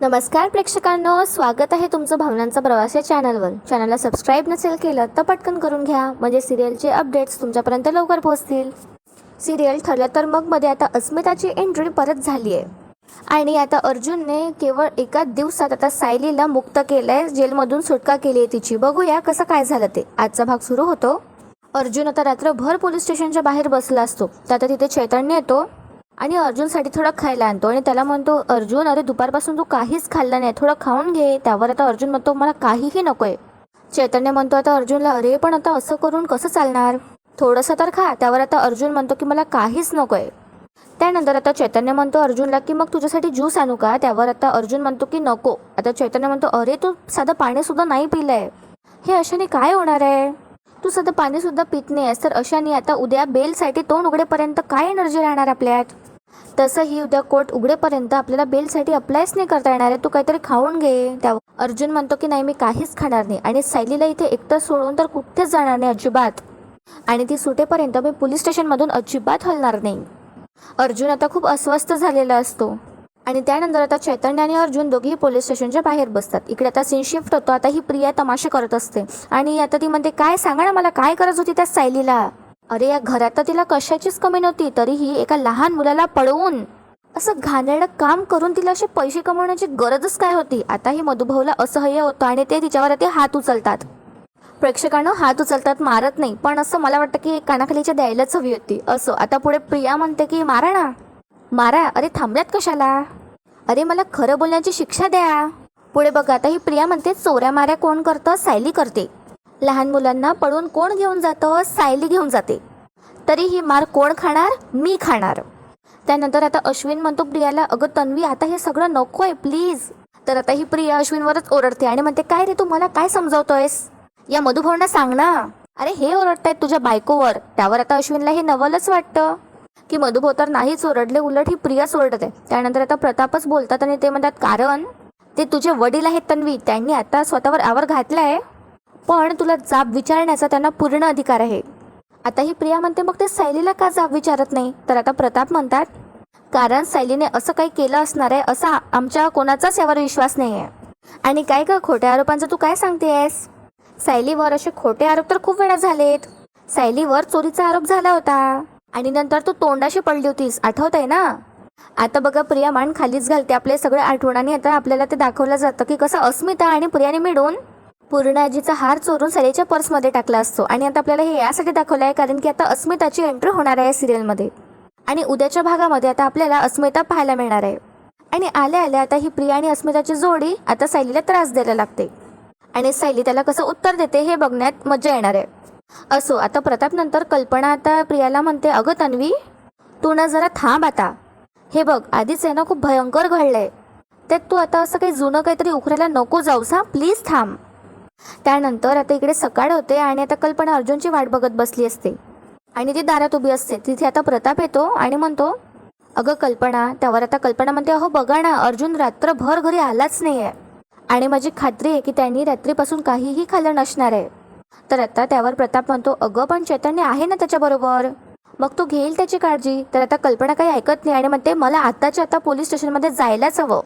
नमस्कार प्रेक्षकांनो, स्वागत आहे तुमचं भावनांचा प्रवास या चॅनलवर. चॅनलला सबस्क्राईब नसेल केलं तर पटकन करून घ्या, म्हणजे सिरियलचे अपडेट्स तुमच्यापर्यंत लवकर पोहोचतील. सिरियल ठरलं तर मग मध्ये आता अस्मिताची एंट्री परत झाली आहे आणि आता अर्जुनने केवळ एका दिवसात आता सायलीला मुक्त केलंय, जेलमधून सुटका केली आहे तिची. बघूया कसं काय झालं ते. आजचा भाग सुरू होतो. अर्जुन आता रात्रभर पोलीस स्टेशनच्या बाहेर बसला असतो. तर आता तिथे चैतन्य येतो आणि अर्जुनसाठी थोडं खायला आणतो आणि त्याला म्हणतो, अर्जुन अरे दुपारपासून तू काहीच खाल्लं नाही, थोडं खाऊन घे. त्यावर आता अर्जुन म्हणतो, मला काहीही नकोय. चैतन्य म्हणतो आता अर्जुनला, अरे पण आता असं करून कसं चालणार, थोडंसं तर खा. त्यावर आता अर्जुन म्हणतो की मला काहीच नकोय. त्यानंतर आता चैतन्य म्हणतो अर्जुनला की मग तुझ्यासाठी ज्यूस आणू का. त्यावर आता अर्जुन म्हणतो की नको. आता चैतन्य म्हणतो, अरे तू साधं पाणीसुद्धा नाही पिलंय, हे अशाने काय होणार आहे, तू साधं पाणीसुद्धा पित नाहीस तर अशाने आता उद्या बेलसाठी तोंड उघडेपर्यंत काय एनर्जी राहणार आपल्यात. तसंही उद्या कोर्ट उघडेपर्यंत आपल्याला बेलसाठी अप्लायच नाही करता येणार आहे, तू काहीतरी खाऊन घे. त्या अर्जुन म्हणतो की नाही मी काहीच खाणार नाही आणि सायलीला इथे एकटं सोडून तर कुठेच जाणार नाही अजिबात, आणि ती सुटेपर्यंत मी पोलीस स्टेशनमधून अजिबात हलणार नाही. अर्जुन आता खूप अस्वस्थ झालेला असतो आणि त्यानंतर आता चैतन्य आणि अर्जुन दोघेही पोलीस स्टेशनच्या बाहेर बसतात. इकडे आता सीन शिफ्ट होतो. आता ही प्रिया तमाशा करत असते आणि आता ती म्हणते, काय सांगा ना मला, काय गरज होती त्या सायलीला. अरे या घरात तर तिला कशाचीच कमी नव्हती, तरीही एका लहान मुलाला पळवून असं घाणेरडं काम करून तिला असे पैसे कमवण्याची गरजच काय होती. आता ही मधुभाऊला असह्य होतं आणि ते तिच्यावर ते हात उचलतात. प्रेक्षकांना हात उचलतात, मारत नाही, पण असं मला वाटतं की कानाखालीच्या द्यायलाच हवी होती. असं आता पुढे प्रिया म्हणते की मारा ना, मारा. अरे थांबल्यात कशाला, अरे मला खरं बोलण्याची शिक्षा द्या. पुढे बघा आता ही प्रिया म्हणते, चोऱ्या माऱ्या कोण करतं, सायली करते. लहान मुलांना पळून कोण घेऊन जातं, सायली घेऊन जाते. तरी ही मार कोण खाणार, मी खाणार. त्यानंतर आता अश्विन म्हणतो प्रियाला, अगं तन्वी आता हे सगळं नकोय प्लीज. तर आता ही प्रिया अश्विनवरच ओरडते आणि म्हणते, काय रे तू मला काय समजावतोयस, या मधुभाऊंना सांग ना. अरे हे ओरडतायत तुझ्या बायकोवर. त्यावर आता अश्विनला हे नवलच वाटतं की मधुभाऊ तर नाहीच ओरडले, उलट ही प्रियाच ओरडते. त्यानंतर आता प्रतापच बोलतात आणि ते म्हणतात, कारण ते तुझे वडील आहेत तन्वी, त्यांनी आता स्वतःवर आवर घातलाय, पण तुला जाब विचारण्याचा त्यांना पूर्ण अधिकार आहे. आता ही प्रिया म्हणते, मग ते सायलीला का जाब विचारत नाही. तर आता प्रताप म्हणतात, कारण सायलीने असं काही केलं असणार आहे असा आमच्या कोणाचाच यावर विश्वास नाही आहे. आणि काय का खोट्या आरोपांचं तू काय सांगतेस, सायलीवर असे खोटे आरोप तर खूप वेळा झालेत. सायलीवर चोरीचा आरोप झाला होता आणि नंतर तू तोंडाशी पडली होतीस, आठवत आहे ना. आता बघा प्रिया मान खालीच घालते, आपले सगळे आठवणांनी आता आपल्याला ते दाखवलं जातं की कसं अस्मिता आणि प्रियाने मिळून पूर्णाजीचा हार चोरून सायलीच्या पर्समध्ये टाकला असतो. आणि आता आपल्याला हे यासाठी दाखवलं आहे कारण की आता अस्मिताची एंट्री होणार आहे सिरियलमध्ये आणि उद्याच्या भागामध्ये आता आपल्याला अस्मिता पाहायला मिळणार आहे. आणि आल्या आल्या आता ही प्रिया आणि अस्मिताची जोडी आता सायलीला त्रास द्यायला लागते आणि सायली त्याला कसं उत्तर देते हे बघण्यात मजा येणार आहे. असो आता प्रताप नंतर कल्पना आता प्रियाला म्हणते, अगं तन्वी तू ना जरा थांब, आता हे बघ आधीच आहे ना खूप भयंकर घडलंय, त्यात तू आता असं काही जुनं काहीतरी उखरायला नको जाऊस, हा प्लीज थांब. त्यानंतर आता इकडे सकाळ होते आणि आता कल्पना अर्जुनची वाट बघत बसली असते आणि ती दारात उभी असते. तिथे आता प्रताप येतो आणि म्हणतो, अगं कल्पना. त्यावर आता कल्पना म्हणते, अहो बघा ना अर्जुन रात्रभर घरी आलाच नाही आहे आणि माझी खात्री आहे की त्यांनी रात्रीपासून काहीही खाल्लं नसणार आहे. तर आता त्यावर प्रताप म्हणतो, अगं पण चैतन्य आहे ना त्याच्याबरोबर, मग तो घेईल त्याची काळजी. तर आता कल्पना काही ऐकत नाही आणि म्हणते, मला आताच्या आता पोलीस स्टेशनमध्ये जायलाच हवं.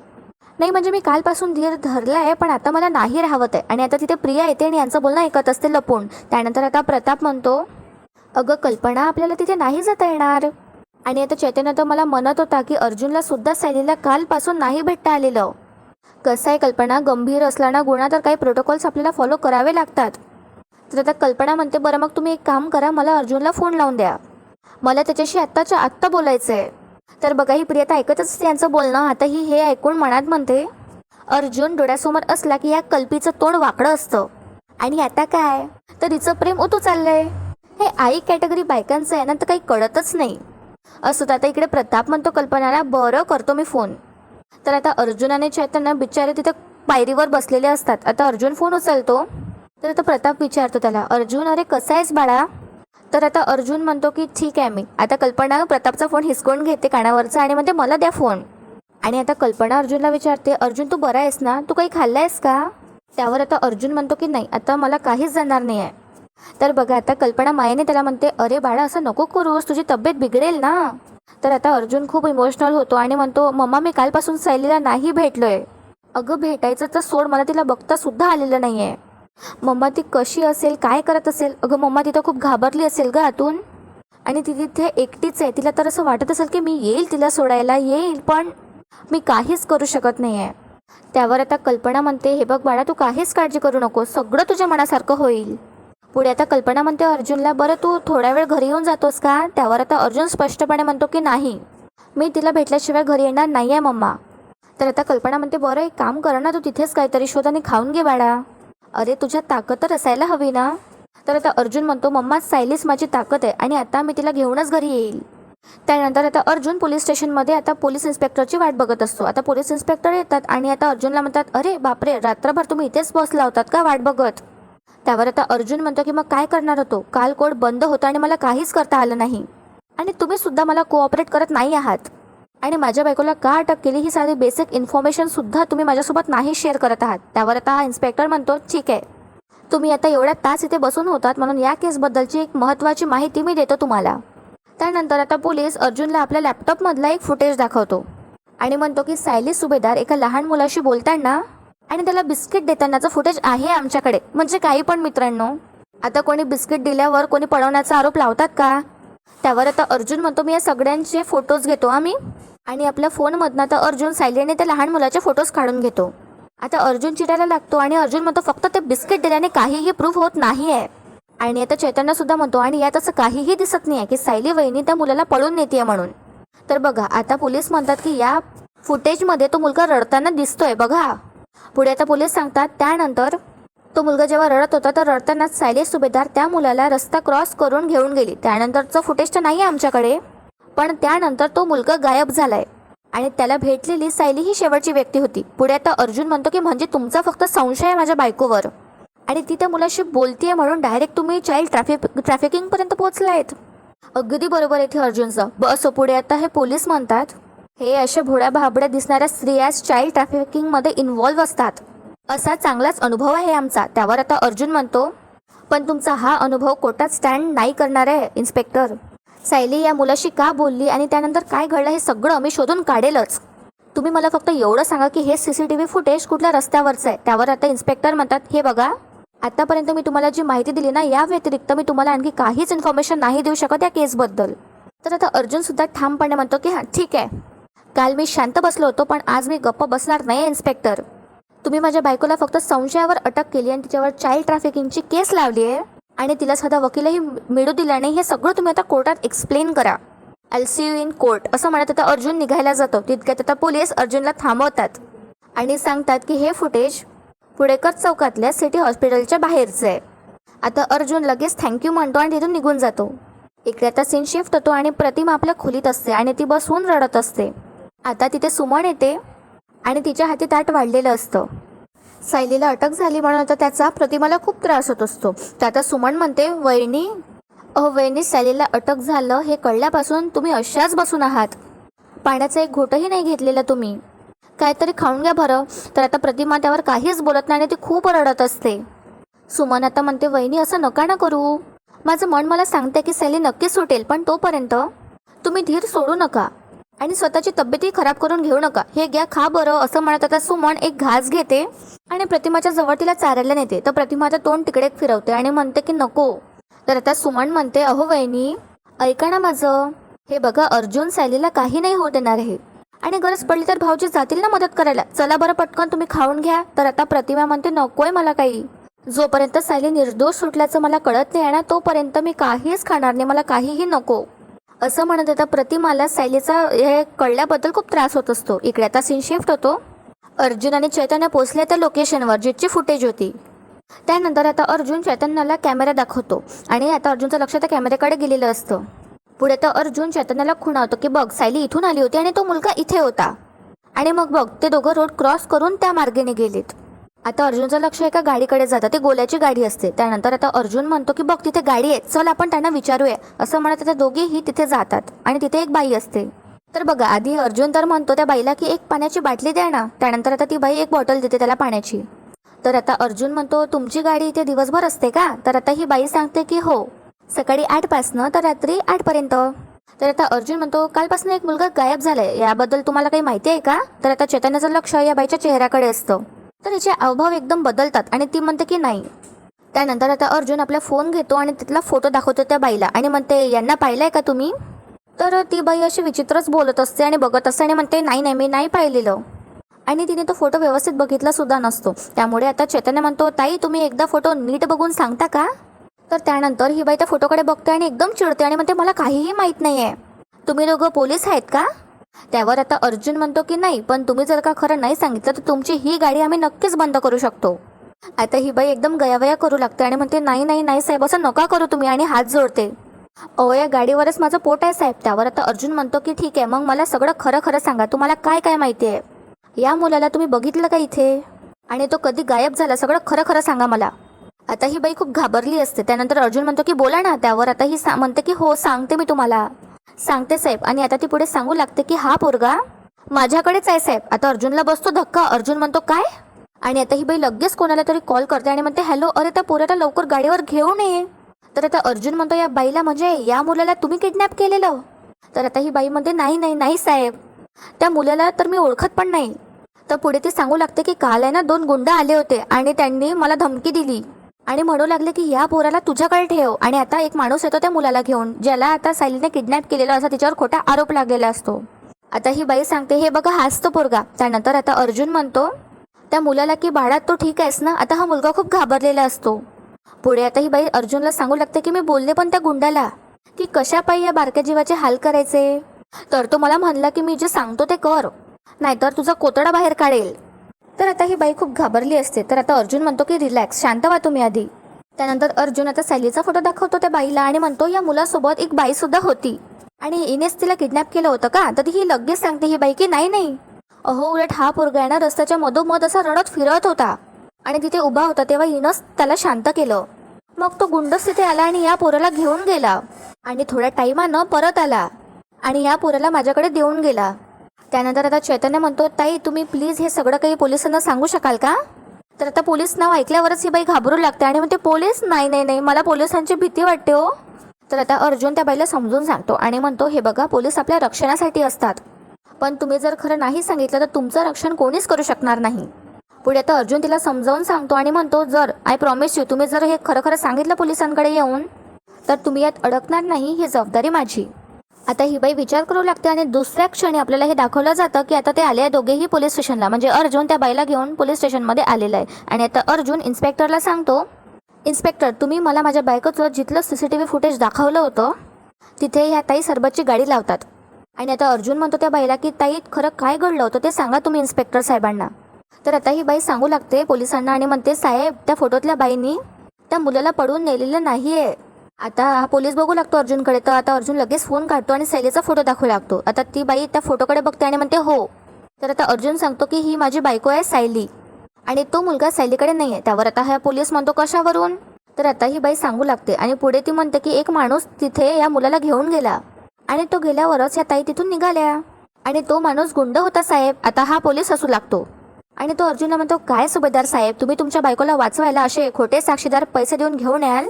नाही म्हणजे मी कालपासून धीर धरला आहे, पण आता मला नाही राहवत आहे. आणि आता तिथे प्रिया येते आणि यांचं बोलणं ऐकत असते लपून. त्यानंतर आता प्रताप म्हणतो, अगं कल्पना आपल्याला तिथे नाही जाता येणार. आणि आता चैतन्य तर मला म्हणत होता की अर्जुनला सुद्धा सायलीला कालपासून नाही भेटता आलेलं. कसं आहे कल्पना, गंभीर असला ना गुन्हा तर काही प्रोटोकॉल्स आपल्याला फॉलो करावे लागतात. तर आता कल्पना म्हणते, बरं मग तुम्ही एक काम करा, मला अर्जुनला फोन लावून द्या, मला त्याच्याशी आत्ताच्या आत्ता बोलायचं आहे. तर बघा ही प्रिया ऐकतच यांचं बोलणं. आता ही हे ऐकून मनात म्हणते, अर्जुन डोळ्यासमोर असला की या कल्पीचं तोंड वाकडं असतं आणि आता काय तर हिचं प्रेम उतू चाललंय. हे आई कॅटेगरी बायकांचं आहे ना तर काही कळतच नाही. असं तर आता इकडे प्रताप म्हणतो कल्पनाला, बरं करतो मी फोन. तर आता अर्जुन आणि चैतन्य बिचारे तिथे पायरीवर बसलेले असतात. आता अर्जुन फोन उचलतो. तर आता प्रताप विचारतो त्याला, अर्जुन अरे कसा आहेस बाळा. तर आता अर्जुन म्हणतो की ठीक आहे मी. आता कल्पना प्रतापचा फोन हिसकून घेते कानावरचा आणि म्हणते, मला द्या फोन. आणि आता कल्पना अर्जुनला विचारते, अर्जुन तू बरा आहेस ना, तू काही खाल्लायस का. त्यावर आता अर्जुन म्हणतो की नाही, आता मला काहीच जाणार नाही आहे. तर बघा आता कल्पना मायेने त्याला म्हणते, अरे बाळा असं नको करूस, तुझी तब्येत बिघडेल ना. तर आता अर्जुन खूप इमोशनल होतो आणि म्हणतो, मम्मा मी कालपासून सायलीला नाही भेटलोय. अगं भेटायचं तर सोड, मला तिला बघता सुद्धा आलेलं नाही आहे. मम्मा ती कशी असेल, काय करत असेल? अगं मम्मा तिथं खूप घाबरली असेल ग आतून. आणि ती तिथे एकटीच आहे. तिला तर असं वाटत असेल की मी येईल तिला सोडायला, येईल, पण मी काहीच करू शकत नाही आहे. त्यावर आता कल्पना म्हणते, हे बघ बाळा, तू काहीच काळजी करू नको, सगळं तुझ्या मनासारखं होईल. पुढे आता कल्पना म्हणते अर्जुनला, बरं तू थोड्या वेळ घरी येऊन जातोस का? त्यावर आता अर्जुन स्पष्टपणे म्हणतो की नाही, मी तिला भेटल्याशिवाय घरी येणार नाही आहे मम्मा. तर आता कल्पना म्हणते, बरं एक काम कर ना, तू तिथेच काहीतरी शोध आणि खाऊन घे बाळा. अरे तुझ्यात ताकद तर असायला हवी ना. तर आता अर्जुन म्हणतो, मम्मा सायलीच माझी ताकद आहे आणि आता मी तिला घेऊनच घरी येईल. त्यानंतर आता अर्जुन पोलीस स्टेशनमध्ये आता पोलीस इन्स्पेक्टरची वाट बघत असतो. आता पोलीस इन्स्पेक्टर येतात आणि आता अर्जुनला म्हणतात, अरे बापरे, रात्रभर तुम्ही इथेच बसला होतात का वाट बघत? त्यावर आता अर्जुन म्हणतो की मग काय करणार होतो, काल कोर्ट बंद होता आणि मला काहीच करता आलं नाही आणि तुम्ही सुद्धा मला कोऑपरेट करत नाही आहात आणि माझ्या बायकोला का अटक केली ही साधी बेसिक इन्फॉर्मेशन सुद्धा तुम्ही माझ्यासोबत नाही शेअर करत आहात. त्यावर आता हा इन्स्पेक्टर म्हणतो, ठीक आहे, तुम्ही आता एवढ्या तास इथे बसून होतात म्हणून या केसबद्दलची एक महत्त्वाची माहिती मी देतो तुम्हाला. त्यानंतर आता पोलीस अर्जुनला आपल्या लॅपटॉपमधला एक फुटेज दाखवतो आणि म्हणतो की सायली सुभेदार एका लहान मुलाशी बोलताना आणि त्याला बिस्किट देतानाचं फुटेज आहे आमच्याकडे. म्हणजे काही पण मित्रांनो, आता कोणी बिस्किट दिल्यावर कोणी पळवण्याचा आरोप लावतात का? त्यावर आता अर्जुन म्हणतो, मी या सगळ्यांचे फोटोज घेतो आम्ही, आणि आपल्या फोनमधनं आता अर्जुन सायली आणि त्या लहान मुलाचे फोटोज काढून घेतो. आता अर्जुन चिडायला लागतो आणि अर्जुन म्हणतो, फक्त ते बिस्किट दिल्याने काहीही प्रूफ होत नाही आहे. आणि आता चैतन्य सुद्धा म्हणतो, आणि यात असं काहीही दिसत नाही आहे की सायली वहिनी त्या मुलाला पळून नेते म्हणून. तर बघा आता पोलीस म्हणतात की या फुटेजमध्ये तो मुलगा रडताना दिसतोय बघा. पुढे आता पोलीस सांगतात, त्यानंतर तो मुलगा जेव्हा रडत होता तर रडतानाच सायली सुभेदार त्या मुलाला रस्ता क्रॉस करून घेऊन गेली. त्यानंतरचं फुटेज तर नाही आहे आमच्याकडे, पण त्यानंतर तो मुलगा गायब झालाय आणि त्याला भेटलेली सायली ही शेवटची व्यक्ती होती. पुढे आता अर्जुन म्हणतो की म्हणजे तुमचा फक्त संशय आहे माझ्या बायकोवर आणि ती त्या मुलाशी बोलतीये म्हणून डायरेक्ट तुम्ही चाइल्ड ट्रॅफिकिंग पर्यंत पोहोचलायत. अगदी बरोबर आहे अर्जुनचं. बस पुढे आता हे पोलीस म्हणतात, हे अशा भोळ्या भाबड्या दिसणाऱ्या स्त्रिया चाइल्ड ट्रॅफिकिंगमध्ये इन्व्हॉल्व्ह असतात, असा चांगलाच अनुभव आहे आमचा. त्यावर आता अर्जुन म्हणतो, पण तुमचा हा अनुभव कोर्टात स्टँड नाही करणार आहे इन्स्पेक्टर. सायली या मुलाशी का बोलली आणि त्यानंतर काय घडलं हे सगळं मी शोधून काढेलच. तुम्ही मला फक्त एवढं सांगा की हे CCTV फुटेज कुठल्या रस्त्यावरचं आहे. त्यावर आता इन्स्पेक्टर म्हणतात, हे बघा, आतापर्यंत मी तुम्हाला जी माहिती दिली ना, या व्यतिरिक्त मी तुम्हाला आणखी काहीच इन्फॉर्मेशन नाही देऊ शकत या केसबद्दल. तर आता अर्जुन सुद्धा ठामपणे म्हणतो की हां ठीक आहे, काल मी शांत बसलो होतो पण आज मी गप्प बसणार नाही इन्स्पेक्टर. तुम्ही माझ्या बायकोला फक्त संशयावर अटक केली आणि तिच्यावर चाइल्ड ट्रॅफिकिंगची केस लावली आहे आणि तिला साधा वकीलही मिळू दिला नाही. हे सगळं तुम्ही आता कोर्टात एक्सप्लेन करा. I see you in court असं म्हणत आता अर्जुन निघायला जातो. तितक्यात आता पोलीस अर्जुनला थांबवतात आणि सांगतात की हे फुटेज पुणेकर चौकातल्या सिटी हॉस्पिटलच्या बाहेरचं आहे. आता अर्जुन लगेच थँक्यू म्हणतो आणि तिथून निघून जातो. इकडे आता सीन शिफ्ट होतो आणि प्रतिमा आपल्या खोलीत असते आणि ती बसून रडत असते. आता तिथे सुमन येते आणि तिच्या हाती ताट वाढलेलं असतं. सायलीला अटक झाली म्हणून आता त्याचा प्रतिमाला खूप त्रास होत असतो. तर आता सुमन म्हणते, वहिनी सायलीला अटक झालं हे कळल्यापासून तुम्ही अशाच बसून आहात, पाण्याचा एक घोटही नाही घेतलेला तुम्ही, काहीतरी खाऊन घ्या बरं. तर आता प्रतिमा त्यावर काहीच बोलत नाही आणि ती खूप रडत असते. सुमन आता म्हणते, वहिनी असं नका ना करू, माझं मन मला सांगते की सायली नक्की सुटेल, पण तोपर्यंत तुम्ही धीर सोडू नका आणि स्वतःची तब्येतही खराब करून घेऊ नका. हे घ्या, खा बरं. असं म्हणत आता सुमन एक घास घेते आणि प्रतिमाच्या जवळ तिला चारायला नेते. तर प्रतिमा आता तोंड तिकडे फिरवते आणि म्हणते की नको. तर आता सुमन म्हणते, अहो वहिनी ऐका ना माझं, हे बघा अर्जुन सायलीला काही नाही होऊ देणार आहे आणि गरज पडली तर भाऊजी जातील ना मदत करायला, चला बरं पटकन तुम्ही खाऊन घ्या. तर आता प्रतिमा म्हणते, नकोय मला काही, जोपर्यंत सायली निर्दोष सुटल्याचं मला कळत नाही ना तोपर्यंत मी काहीच खाणार नाही, मला काहीही नको. असं म्हणत आता प्रतिमाला सायलीचा हे कळल्याबद्दल खूप त्रास होत असतो. इकडे आता सीन शिफ्ट होतो. अर्जुन आणि चैतन्य पोचले त्या लोकेशनवर जिथची फुटेज होती. त्यानंतर आता अर्जुन चैतन्याला कॅमेरा दाखवतो आणि आता अर्जुनचं लक्ष त्या कॅमेऱ्याकडे गेलेलं असतं. पुढे तर अर्जुन चैतन्याला खुणावतो की बघ सायली इथून आली होती आणि तो मुलगा इथे होता आणि मग बघ ते दोघं रोड क्रॉस करून त्या मार्गाने गेलेत. आता अर्जुनचं लक्ष एका गाडीकडे जातं, ते गोल्याची गाडी असते. त्यानंतर आता अर्जुन म्हणतो की बघ तिथे गाडी आहे, चल आपण त्यांना विचारूया. असं म्हणत आता दोघेही तिथे जातात आणि तिथे एक बाई असते. तर बघा आधी अर्जुन तर म्हणतो त्या बाईला की एक पाण्याची बाटली द्या ना. त्यानंतर आता ती बाई एक बॉटल देते त्याला पाण्याची. तर आता अर्जुन म्हणतो, तुमची गाडी इथे दिवसभर असते का? तर आता ही बाई सांगते की हो, सकाळी 8 पासनं तर रात्री 8 पर्यंत. तर आता अर्जुन म्हणतो कालपासून एक मुलगा गायब झालाय, याबद्दल तुम्हाला काही माहिती आहे का? तर आता चैतन्याचं लक्ष या बाईच्या चेहऱ्याकडे असतं. तर हिचे हावभाव एकदम बदलतात आणि ती म्हणते की नाही. त्यानंतर आता अर्जुन आपला फोन घेतो आणि तिथला फोटो दाखवतो त्या बाईला आणि म्हणते यांना पाहिलंय का तुम्ही? तर ती बाई अशी विचित्रच बोलत असते आणि बघत असते आणि म्हणते नाही नाही मी नाही पाहिलेलं. आणि तिने तो फोटो व्यवस्थित बघितला सुद्धा नसतो. त्यामुळे आता चैतन्य म्हणतो ताई तुम्ही एकदा फोटो नीट बघून सांगता का? तर त्यानंतर ही बाई त्या फोटोकडे बघते आणि एकदम चिडते आणि म्हणते मला काहीही माहीत नाही आहे. तुम्ही दोघं पोलीस आहेत का? त्यावर आता अर्जुन म्हणतो की नाही, पण तुम्ही जर का खरं नाही सांगितलं तर तुमची ही गाडी आम्ही नक्कीच बंद करू शकतो. आता ही बाई एकदम गयावया करू लागते आणि म्हणते नाही नाही नाही साहेब असं नका करू तुम्ही आणि हात जोडते. अहो या गाडीवरच माझं पोट आहे साहेब. त्यावर आता अर्जुन म्हणतो की ठीक आहे मग मला सगळं खरं खरं सांगा, तुम्हाला काय काय माहिती आहे? या मुलाला तुम्ही बघितलं का इथे? आणि तो कधी गायब झाला, सगळं खरं खरं सांगा मला. आता ही बाई खूप घाबरली असते. त्यानंतर अर्जुन म्हणतो की बोला ना. त्यावर आता ही म्हणते की हो सांगते मी तुम्हाला, सांगते साहेब. आणि आता ती पुढे सांगू लागते की हा पोरगा माझ्याकडेच आहे साहेब. आता अर्जुनला बसतो धक्का. अर्जुन म्हणतो काय? आणि आता ही बाई लगेच कोणाला तरी कॉल करते आणि म्हणते हॅलो, अरे त्या पोराला लवकर गाडीवर घेऊन ये. तर आता अर्जुन म्हणतो या बाईला म्हणजे या मुलाला तुम्ही किडनॅप केलेलं? तर आता ही बाई म्हणते नाही नाही नाही साहेब, त्या मुलाला तर मी ओळखत पण नाही. तर पुढे ती सांगू लागते की काल आहे ना 2 गुंड आले होते आणि त्यांनी मला धमकी दिली आणि म्हणू लागले की या पोराला तुझ्याकडे ठेव. आणि आता एक माणूस येतो त्या मुलाला घेऊन, ज्याला आता सायलीने किडनॅप केलेला असा तिच्यावर खोटा आरोप लागलेला असतो. आता ही बाई सांगते हे बघा हाच तो पोरगा. त्यानंतर आता अर्जुन म्हणतो त्या मुलाला की बाळा तो ठीक आहेस ना? आता हा मुलगा खूप घाबरलेला असतो. पुढे आता ही बाई अर्जुनला सांगू लागते की मी बोलले पण त्या गुंडाला की कशा पायी या बारक्या जीवाचे हाल करायचे. तर तो मला म्हणला की मी जे सांगतो ते कर, नाहीतर तुझा कोतडा बाहेर काढेल. तर आता ही बाई खूप घाबरली असते. तर आता अर्जुन म्हणतो की रिलॅक्स, शांत व्हा तुम्ही आधी. त्यानंतर अर्जुन आता सायलीचा फोटो दाखवतो त्या बाईला आणि म्हणतो या मुलासोबत एक बाई सुद्धा होती आणि हिनेच तिला किडनॅप केलं होतं का? तर ही लगेच सांगते ही बाई की नाही नाही, अहो उलट हा पोरगा आहे ना रस्त्याच्या मधोमध असा रडत फिरत होता आणि तिथे उभा होता तेव्हा हिनंच त्याला शांत केलं. मग तो गुंडच तिथे आला आणि या पोराला घेऊन गेला आणि थोड्या टाइमानं परत आला आणि या पोराला माझ्याकडे देऊन गेला. त्यानंतर आता चैतन्य म्हणतो ताई तुम्ही प्लीज हे सगळं काही पोलिसांना सांगू शकाल का? तर आता पोलीस नाव ऐकल्यावरच ही बाई घाबरू लागते आणि म्हणते पोलीस नाही नाही नाही, मला पोलिसांची भीती वाटते हो. तर आता अर्जुन त्या बाईला समजून सांगतो आणि म्हणतो हे बघा पोलीस आपल्या रक्षणासाठी असतात, पण तुम्ही जर खरं नाही सांगितलं तर तुमचं रक्षण कोणीच करू शकणार नाही. पुढे आता अर्जुन तिला समजावून सांगतो आणि म्हणतो जर आय प्रॉमिस यू तुम्ही जर हे खरं खरं सांगितलं पोलिसांकडे येऊन तर तुम्ही यात अडकणार नाही, ही जबाबदारी माझी. आता ही बाई विचार करू लागते आणि दुसऱ्या क्षणी आपल्याला हे दाखवलं जातं की आता ते आले आहे दोघेही पोलीस स्टेशनला. म्हणजे अर्जुन त्या बाईला घेऊन पोलीस स्टेशनमध्ये आलेला आहे आणि आता अर्जुन इन्स्पेक्टरला सांगतो इन्स्पेक्टर तुम्ही मला माझ्या बायकोचं जिथलं CCTV फुटेज दाखवलं होतं तिथे ह्या ताई सरबतची गाडी लावतात. आणि आता अर्जुन म्हणतो त्या बाईला की ताई खरं काय घडलं होतं ते सांगा तुम्ही इन्स्पेक्टर साहेबांना. तर आता ही बाई सांगू लागते पोलिसांना आणि म्हणते साहेब त्या फोटोतल्या बाईंनी त्या मुलाला पडून नेलेलं नाही आहे. आता हा पोलीस बघू लागतो अर्जुनकडे. तर आता अर्जुन लगेच फोन काढतो आणि सायलीचा फोटो दाखवू लागतो. आता ती बाई त्या फोटोकडे बघते आणि म्हणते हो. तर आता अर्जुन सांगतो की ही माझी बायको आहे सायली आणि तो मुलगा सायलीकडे नाही आहे. त्यावर आता हा पोलीस म्हणतो कशावरून? तर आता ही बाई सांगू लागते आणि पुढे ती म्हणते की एक माणूस तिथे या मुलाला घेऊन गेला आणि तो गेल्यावरच या ताई तिथून निघाल्या आणि तो माणूस गुंड होता साहेब. आता हा पोलीस हसू लागतो आणि तो अर्जुनला म्हणतो काय सुभेदार साहेब तुम्ही तुमच्या बायकोला वाचवायला असे खोटे साक्षीदार पैसे देऊन घेऊन याल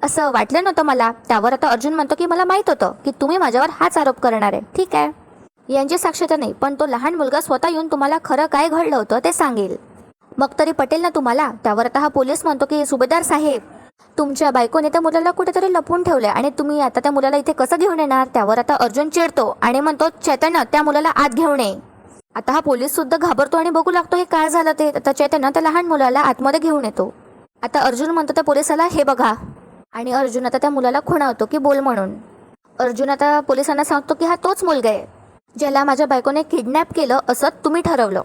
असं वाटलं नव्हतं मला. त्यावर आता अर्जुन म्हणतो की मला माहित होतं की तुम्ही माझ्यावर हाच आरोप करणार आहे. ठीक आहे यांची साक्षीदार नाही, पण तो लहान मुलगा स्वतः येऊन तुम्हाला खरं काय घडलं होतं ते सांगेल, मग तरी पटेल ना तुम्हाला. त्यावर आता हा पोलीस म्हणतो की सुभेदार साहेब तुमच्या बायकोने त्या मुलाला कुठेतरी लपवून ठेवले आणि तुम्ही आता त्या मुलाला इथे कसं घेऊन येणार? त्यावर आता अर्जुन चिडतो आणि म्हणतो चैतन्य त्या मुलाला आत घेऊन ये. आता हा पोलीस सुद्धा घाबरतो आणि बघू लागतो हे काय झालं ते. आता चैतन्य त्या लहान मुलाला आतमध्ये घेऊन येतो. आता अर्जुन म्हणतो त्या पोलिसाला हे बघा आणि अर्जुन आता त्या मुलाला खुणावतो की बोल म्हणून. अर्जुन आता पोलिसांना सांगतो की हा तोच मुलगा आहे ज्याला माझ्या बायकोने किडनॅप केलं असं तुम्ही ठरवलं.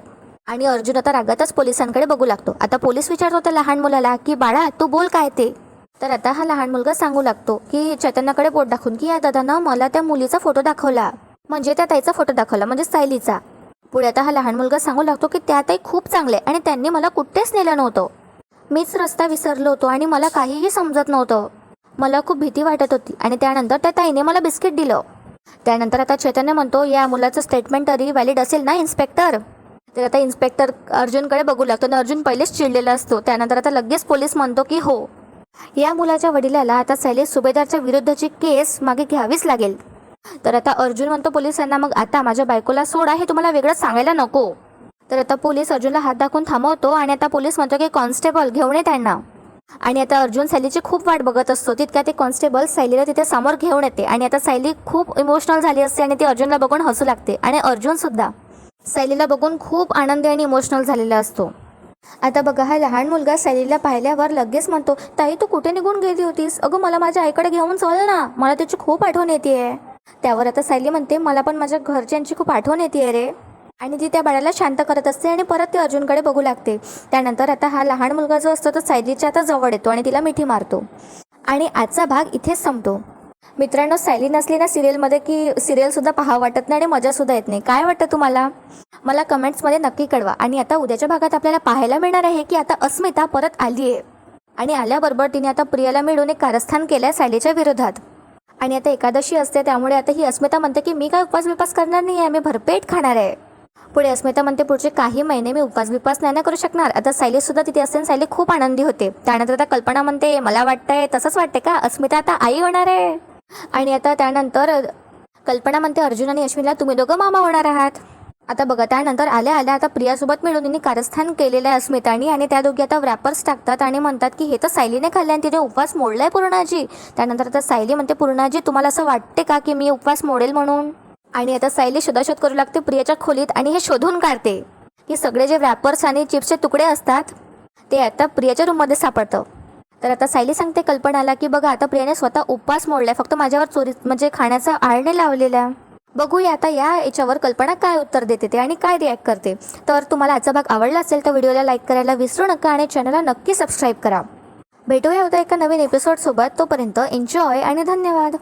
आणि अर्जुन आता रागातच पोलिसांकडे बघू लागतो. आता पोलीस विचारतो त्या लहान मुलाला की बाळा तू बोल काय ते. तर आता हा लहान मुलगा सांगू लागतो की चैतन्याकडे बोट दाखवून की या दादानं मला त्या मुलीचा फोटो दाखवला, म्हणजे त्या ताईचा फोटो दाखवला म्हणजे सायलीचा. पुढे आता हा लहान मुलगा सांगू लागतो की त्या ताई खूप चांगले आणि त्यांनी मला कुठेच नेलं नव्हतं, मीच रस्ता विसरलो होतो आणि मला काहीही समजत नव्हतं, मला खूप भीती वाटत होती आणि त्यानंतर त्या ताईने मला बिस्किट दिलं. त्यानंतर आता चैतन्य म्हणतो या मुलाचं स्टेटमेंट तरी व्हॅलिड असेल ना इन्स्पेक्टर. तर आता इन्स्पेक्टर अर्जुनकडे बघू लागतो आणि अर्जुन पहिलेच चिडलेला असतो. त्यानंतर आता लगेच पोलीस म्हणतो की हो या मुलाच्या वडिलाला आता सायली सुभेदारच्या विरुद्धची केस मागे घ्यावीच लागेल तर आता अर्जुन म्हणतो पोलिसांना, मग आता माझ्या बायकोला सोडा, हे तुम्हाला वेगळं सांगायला नको. तर आता पोलीस अर्जुनला हात दाखवून थांबवतो आणि आता पोलीस म्हणतो की कॉन्स्टेबल घेऊन ये त्यांना. आणि आता अर्जुन सायलीची खूप वाट बघत असतो. तितक्या ते कॉन्स्टेबल सायलीला तिथे समोर घेऊन येते आणि आता सायली खूप इमोशनल झाली असते आणि ती अर्जुनला बघून हसू लागते आणि अर्जुन सुद्धा सायलीला बघून खूप आनंदी आणि इमोशनल झालेला असतो. आता बघा, हा लहान मुलगा सायलीला पाहिल्यावर लगेच म्हणतो, ताई तू कुठे निघून गेली होतीस? अगं मला माझ्या आईकडे घेऊन चल ना, मला त्याची खूप आठवण येते. त्यावर आता सायली म्हणते, मला पण माझ्या घरच्यांची खूप आठवण येते रे. आणि ती त्या बाळाला शांत करत असते आणि परत ती अर्जुनकडे बघू लागते. त्यानंतर आता हा लहान मुलगा जो असतो तो सायलीच्या आता जवळ येतो आणि तिला मिठी मारतो. आणि आजचा भाग इथेच संपतो. मित्रांनो, सायली नसली ना सिरियलमध्ये की सिरियलसुद्धा पाहावं वाटत नाही आणि मजासुद्धा येत नाही. काय वाटतं तुम्हाला? मला कमेंट्समध्ये नक्की कळवा. आणि आता उद्याच्या भागात आपल्याला पाहायला मिळणार आहे की आता अस्मिता परत आली आहे आणि आल्याबरोबर तिने आता प्रियाला मिळून एक कारस्थान केलं आहे सायलीच्या विरोधात. आणि आता एकादशी असते, त्यामुळे आता ही अस्मिता म्हणते की मी काय उपवास करणार नाही आहे, मी भरपेट खाणार आहे. पुढे अस्मिता म्हणते पुढचे काही महिने मी उपवास नाही करू शकणार. आता सायलीसुद्धा तिथे असते आणि सायली खूप आनंदी होते. त्यानंतर आता कल्पना म्हणते, मला वाटतंय तसंच वाटते का, अस्मिता आता आई होणार आहे. आणि आता त्यानंतर कल्पना म्हणते, अर्जुन आणि अश्विनला तुम्ही दोघं मामा होणार आहात. आता बघा, त्यानंतर आल्या आता प्रियासोबत मिळून तिने कारस्थान केलेलं आहे अस्मितानी आणि त्या दोघी आता रॅपर्स टाकतात आणि म्हणतात की हे तर सायलीने खाल्ले आणि तिने उपवास मोडलाय पूर्णाजी. त्यानंतर आता सायली म्हणते, पूर्णाजी तुम्हाला असं वाटते का की मी उपवास मोडेल म्हणून? आणि आता सायली शोधाशोध करू लागते प्रियाच्या खोलीत आणि हे शोधून काढते की सगळे जे रॅपर्स आणि चिप्सचे तुकडे असतात ते आता प्रियाच्या रूममध्ये सापडतं. तर आता सायली सांगते कल्पनाला की बघा, आता प्रियाने स्वतः उपवास मोडलाय, फक्त माझ्यावर चोरी म्हणजे खाण्याचा आळणे लावलेला. बघूया आता याच्यावर कल्पना काय उत्तर देते ते आणि काय रिॲक्ट करते. तर तुम्हाला आजचा भाग आवडला असेल तर व्हिडिओला लाईक करायला विसरू नका आणि चॅनलला नक्की सबस्क्राईब करा. भेटूया उद्या एका नवीन एपिसोडसोबत. तोपर्यंत एन्जॉय आणि धन्यवाद.